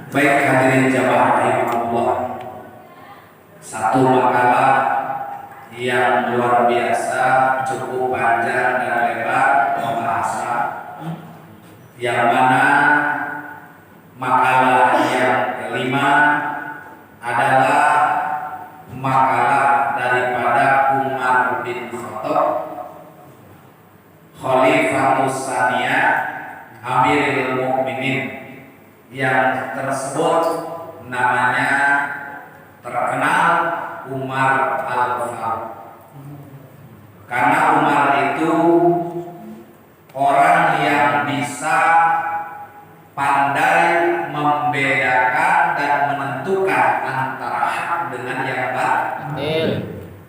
Baik hadirin jamaah rahimahullah, satu makalah yang luar biasa, cukup panjang dan lebar pembahasan, yang mana makalah yang kelima adalah makalah daripada Umar bin Khattab, Khalifatus Tsaniyah, Amirul Mukminin, yang tersebut namanya terkenal Umar Al-Faruq. Karena Umar itu orang yang bisa pandai membedakan dan menentukan antara hak dengan yang batil.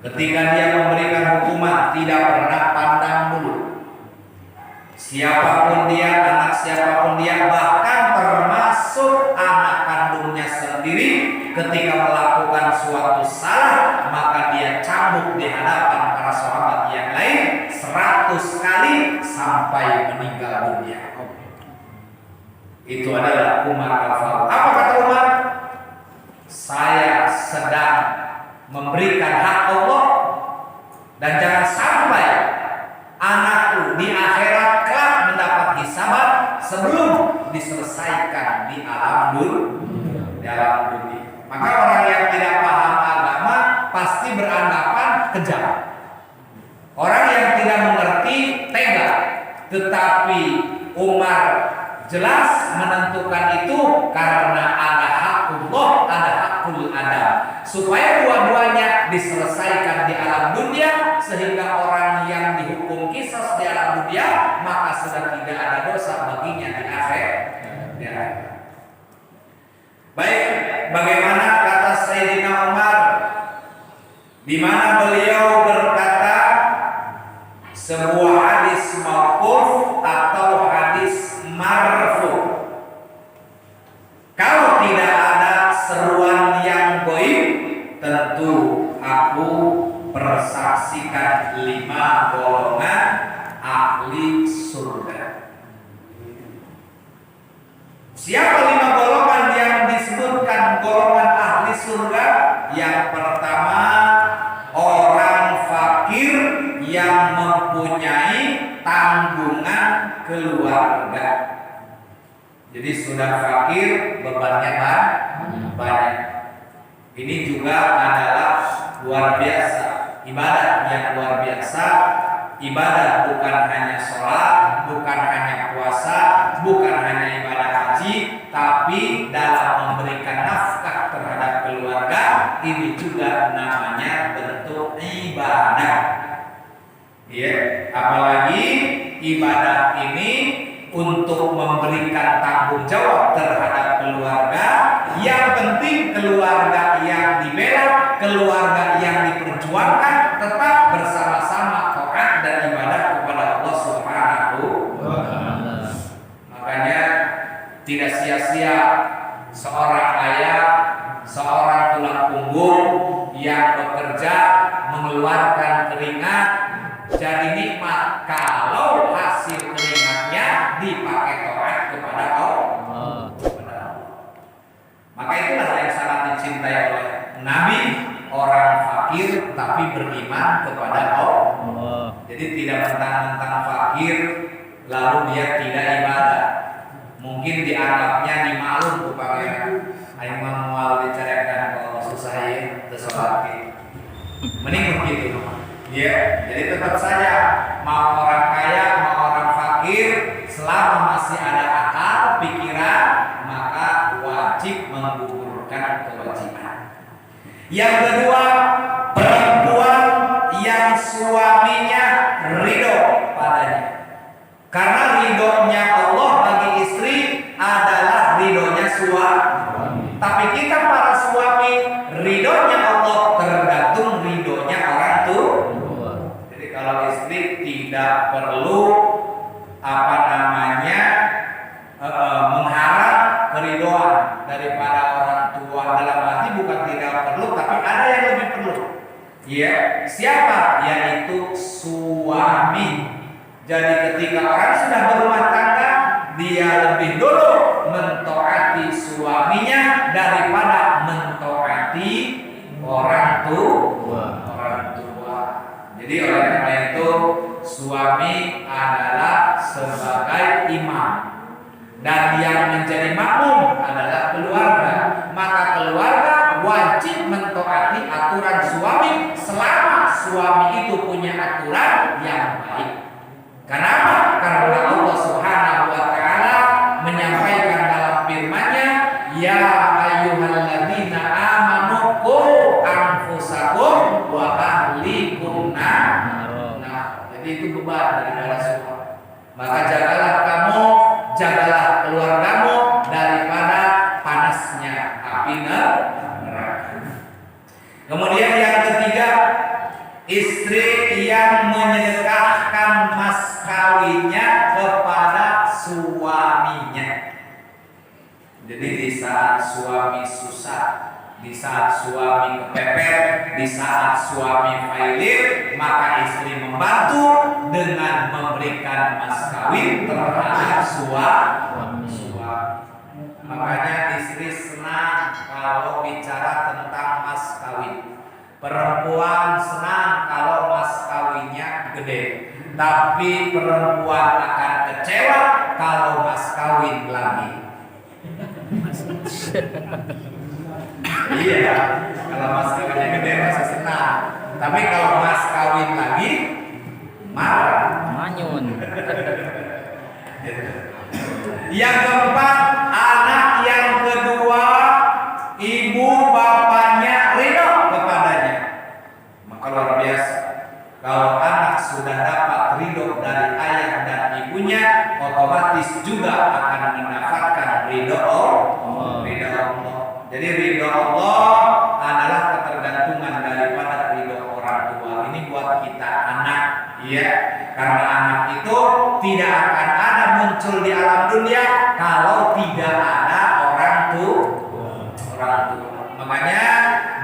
Ketika dia memberikan hukuman, tidak pernah pandang dulu siapapun dia, anak siapapun dia, bahkan termasuk anak kandungnya sendiri, ketika melakukan suatu salah maka dia cambuk di hadapan para sahabat yang lain 100 kali sampai meninggal dunia. Itu adalah Umar Al-Faruq. Apa kata Umar? Saya sedang memberikan hak Allah, dan jangan sampai anakku di akhirat kelak mendapat hisaban sebelum diselesaikan di alam dunia. Maka orang yang tidak paham agama pasti beranggapan kejam. Orang yang tidak mengerti tega. Tetapi Umar jelas menentukan itu karena ada hakullah, ada hakul adam, supaya dua-duanya diselesaikan di alam dunia, sehingga orang yang dihukum kisah di alam dunia maka sudah tidak ada dosa baginya di akhirat. Baik, bagaimana kata Sayyidina Umar, di mana beliau berkata sebuah hadis mauquf atau hadis marfu, kalau tidak ada seruan yang goib, tentu aku persaksikan 5 golongan ahli surga. Siapa 5 golongan yang disebutkan golongan ahli surga? Yang pertama, orang fakir yang mempunyai tanggungan keluarga. Jadi sudah fakir, bebannya banyak. Ini juga adalah luar biasa, ibadah yang luar biasa. Ibadah bukan hanya sholat, bukan hanya puasa, bukan hanya ibadah haji, tapi dalam memberikan nafkah terhadap keluarga, ini juga namanya bentuk ibadah. Ya, apalagi ibadah ini untuk memberikan tanggung jawab terhadap keluarga. Yang penting keluarga yang dibela, keluarga yang diperjuangkan tetap bersama-sama taat dan ibadah kepada Allah Subhanahu wa Ta'ala. Makanya tidak sia-sia seorang ayah, seorang tulang punggung yang bekerja mengeluarkan keringat jadi nikmat kalau hasil keringatnya dipakai taat kepada Allah. Maka itulah yang sangat dicintai oleh Nabi, orang fakir tapi beriman kepada Allah. Jadi tidak mentang-mentang fakir lalu dia tidak ibadah. Mungkin dianggapnya di malum kepada aing manual dicarikan kalau susah ya tersolati. Mending begitu. Ya, jadi tetap saja mau orang kaya, mau orang fakir, selama masih ada akal, pikiran, maka wajib menggugurkan kewajiban. Yang kedua, perempuan yang suaminya ridho padanya. Karena ridhonya Allah bagi istri adalah ridhonya suami. Tapi kita para suami, ridhonya Allah tergantung ridhonya orang tua. Jadi kalau istri tidak perlu mengharap keridhaan daripada orang tua, dalam arti bukan tidak perlu, tapi ada yang lebih perlu. Ya, siapa? Yaitu suami. Jadi ketika orang sudah berumah tangga, dia lebih dulu mentaati mentaati suaminya daripada mentaati orang tua. Jadi oleh karena itu suami adalah sebagai imam dan yang menjadi makmum adalah keluarga. Maka keluarga wajib mentaati aturan suami selama suami itu punya aturan yang baik. Kenapa? Karena Allah Subhanahu wa taala menyampaikan dalam firman-Nya, ya ayyuhalladzina amanu qu anfusakum wa ahlikum nar. Jadi itu beban dari Allah Subhanahu. Maka jagalah keluargamu daripada panasnya api neraka. Kemudian yang ketiga, istri yang menyedekahkan mas kawinnya kepada suaminya. Jadi di saat suami susah, di saat suami kepepet, di saat suami failir, maka istri membantu dengan memberikan mas kawin terhadap suami. Makanya istri senang kalau bicara tentang mas kawin. Perempuan senang kalau mas kawinnya gede. Tapi perempuan akan kecewa kalau mas kawin lagi. Iya, kalau mas kawinnya gede masih senang. Tapi kalau mas kawin lagi marah. Manyun. Yang keempat, anak yang kedua, ibu bapaknya ridho kepadanya. Maka luar biasa. Kalau anak sudah dapat ridho dari ayah dan ibunya, otomatis juga akan mendapatkan ridho Allah. Jadi ridho Allah adalah ketergantungan daripada ridho orang tua. Ini buat kita anak, ya. Karena anak itu tidak akan ada muncul di alam dunia kalau tidak ada orang tua. Makanya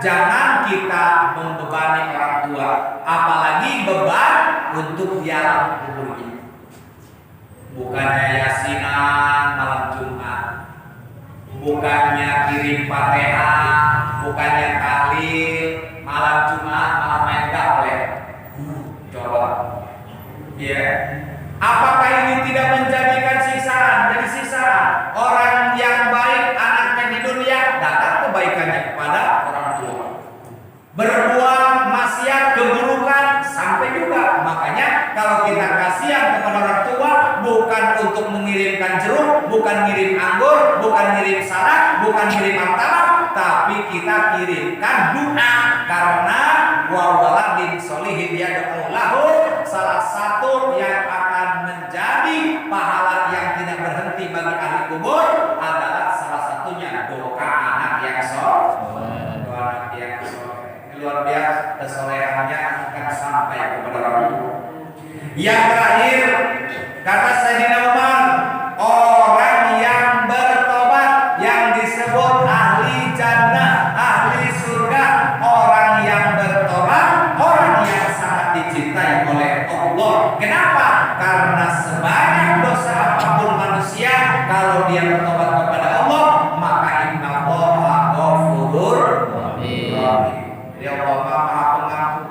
jangan kita membebani orang tua, apalagi beban untuk di alam kuburnya. Bukannya yasinan malam Jumat, bukannya kirim Fatihah, bukannya tahlil malam Jumat, malam main gaple. Coba, ya. Apakah ini tidak menjadikan siksaan? Jadi siksaan. Orang yang baik anaknya di dunia datang kebaikannya kepada orang tua. Berbuat maksiat keburukan sampai juga. Makanya kalau kita kasihan kepada orang tua, bukan untuk mengirimkan jeruk, bukan ngirim anggur, bukan ngirim salak, bukan ngirim martabak, tapi kita kirimkan doa. Karena wa waladin sholihin yad'u lahu, salah satu yang akan menjadi pahala yang tidak berhenti bagi ahli kubur adalah salah satunya doa anak yang soleh. Doa anak yang soleh. Luar biasa kesolehannya akan sampai kepada orang tua. Yang terakhir, kata Sayyidina Umar, orang yang bertobat yang disebut ahli jannah, ahli surga. Orang yang bertobat, orang yang sangat dicintai oleh Allah. Kenapa? Karena sebanyak dosa apapun manusia, kalau dia bertobat kepada Allah, maka innallaha ghafurur rahim. Jadi Allah Maha Pengampun.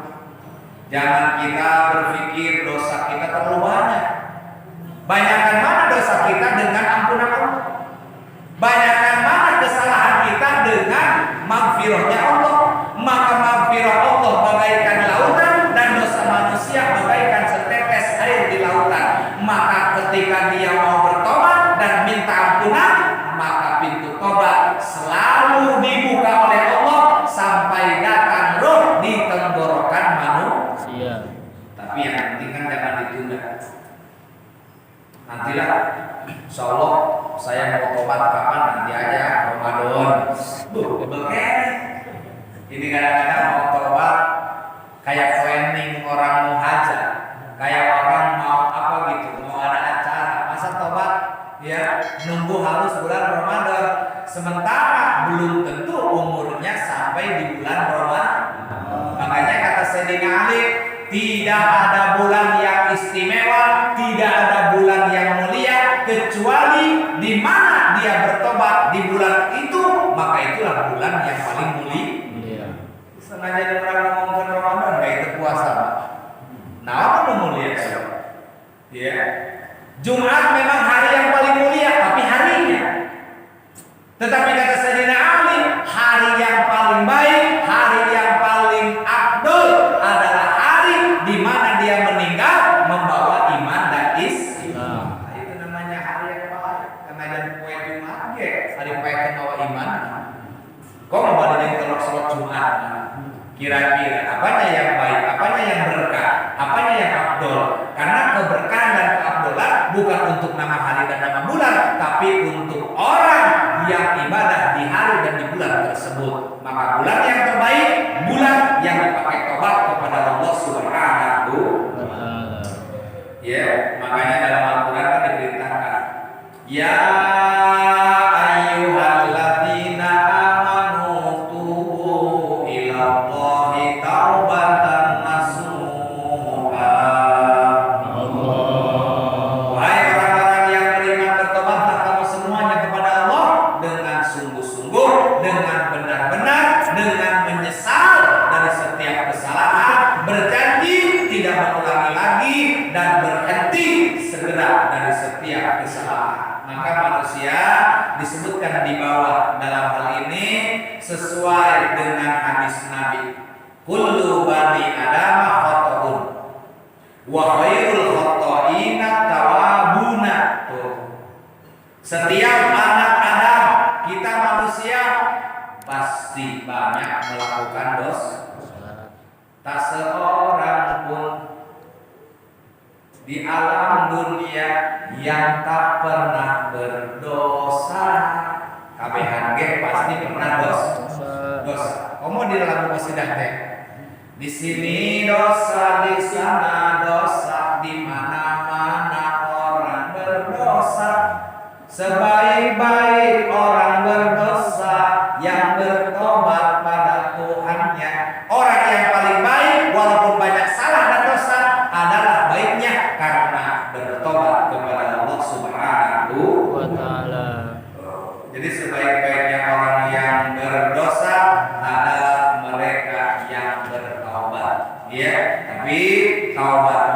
Jangan kita berpikir dosa kita terlalu banyak. Banyakkan mana dosa kita dengan ampunan Allah. Banyakkan mana kesalahan kita dengan maghfirahnya Allah. Maka maghfirah Allah bagaikan lautan dan dosa manusia bagaikan setetes air di lautan. Maka ketika dia mau bertobat dan minta ampunan, maka pintu tobat selalu dibuka oleh Allah sampai datang roh di tenggorokan manusia. Tapi yang penting kan jangan ditunda. Nantilah, insya Allah saya mau tobat kapan, nanti aja Ramadan. Ini kadang-kadang mau tobat kayak planning orang mau hajat, kayak orang mau apa gitu, mau ada acara. Masa tobat ya nunggu harus bulan Ramadan, sementara belum tentu umurnya sampai di bulan Ramadan. Makanya kata Sayyidina Ali, tidak ada bulan yang istimewa, tidak ada bulan yang mulia kecuali di mana dia bertobat di bulan itu, maka itulah bulan yang paling mulia. Sengaja orang ngomongkan Ramadan kayak itu puasa. Nah, apa mulia? Ya. Jumat memang hari yang paling mulia, tapi harinya. Tetapi kata Sayyidina Ali, hari yang paling baik, hari yang paling afdol adalah hari di mana dia meninggal membawa iman dan Islam. Nah, itu namanya hari yang baik. Karena ada poe Jumat, hari poe bawa iman. Kok mau ada yang telok sholat Jumat? Kira-kira apanya yang baik, apanya yang berkah, apanya yang afdol? Karena keberkahan dan keafdolan bukan untuk nama hari dan nama bulan, tapi untuk orang yang ibadah di hari dan di bulan tersebut. Maka bulan yang terbaik, bulan yang dipakai tobat kepada Allah Subhanahu wa Ta'ala. Ya, makanya dalam Al-Qur'an kan diperintahkan, ya ayyuhalladzina amanu tubu ilallahi taubatan nasuha. Wahai orang-orang yang beriman, bertobatlah kamu semuanya kepada Allah dengan sungguh-sungguh, dengan benar-benar, dengan menyesal dari setiap kesalahan, berjanji tidak mengulangi lagi dan berhenti segera dari setiap kesalahan. Maka manusia disebutkan di bawah dalam hal ini sesuai dengan hadis Nabi, kullu bani adama khata'un wa khairul khata'ina tawabuna. Setiap anak Adam, kita manusia pasti banyak melakukan dosa. Tak seorang pun di alam dunia yang tak pernah berdosa. KBHG pasti pernah dosa. Kamu di dalam qasidah teh. Di sini dosa, di sana dosa, di mana-mana orang berdosa. Sebaik-baik orang berdosa yang bertobat pada Tuhannya. Orang yang paling baik walaupun banyak salah dan dosa adalah baiknya karena bertobat kepada Allah Subhanahu wa Ta'ala. Jadi sebaik-baiknya orang yang berdosa adalah mereka yang bertaubat. Ya, tapi taubat